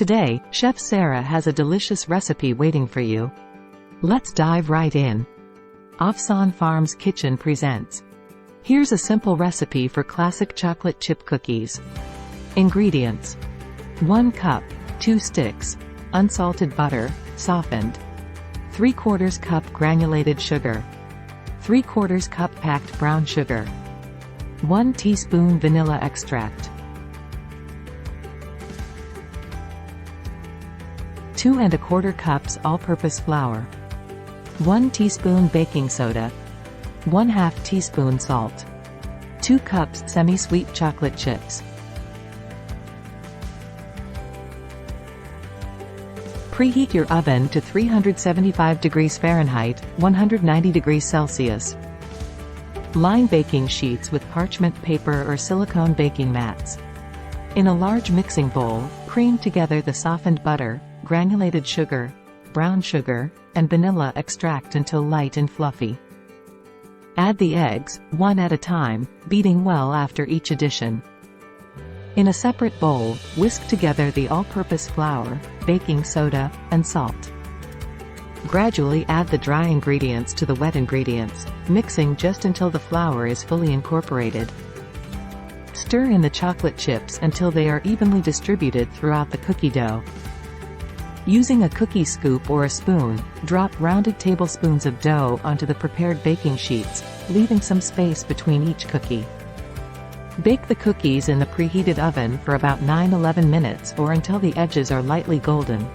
Today, Chef Sarah has a delicious recipe waiting for you. Let's dive right in. Afsan Farms Kitchen presents. Here's a simple recipe for classic chocolate chip cookies. Ingredients: 1 cup, 2 sticks, unsalted butter, softened. 3/4 cup granulated sugar. 3/4 cup packed brown sugar. 1 teaspoon vanilla extract. 2 1/4 cups all-purpose flour. 1 teaspoon baking soda. 1/2 teaspoon salt. 2 cups semi-sweet chocolate chips. Preheat your oven to 375 degrees Fahrenheit, 190 degrees Celsius. Line baking sheets with parchment paper or silicone baking mats. In a large mixing bowl, cream together the softened butter, granulated sugar, brown sugar, and vanilla extract until light and fluffy. Add the eggs, one at a time, beating well after each addition. In a separate bowl, whisk together the all-purpose flour, baking soda, and salt. Gradually add the dry ingredients to the wet ingredients, mixing just until the flour is fully incorporated. Stir in the chocolate chips until they are evenly distributed throughout the cookie dough. Using a cookie scoop or a spoon, drop rounded tablespoons of dough onto the prepared baking sheets, leaving some space between each cookie. Bake the cookies in the preheated oven for about 9–11 minutes or until the edges are lightly golden.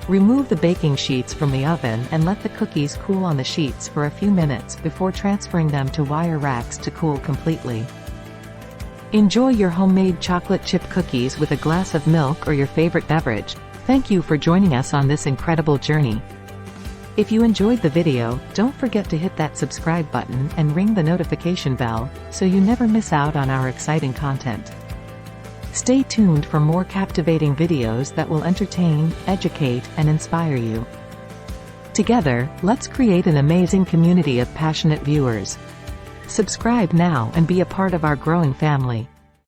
Remove the baking sheets from the oven and let the cookies cool on the sheets for a few minutes before transferring them to wire racks to cool completely. Enjoy your homemade chocolate chip cookies with a glass of milk or your favorite beverage. Thank you for joining us on this incredible journey. If you enjoyed the video, don't forget to hit that subscribe button and ring the notification bell, so you never miss out on our exciting content. Stay tuned for more captivating videos that will entertain, educate, and inspire you. Together, let's create an amazing community of passionate viewers. Subscribe now and be a part of our growing family.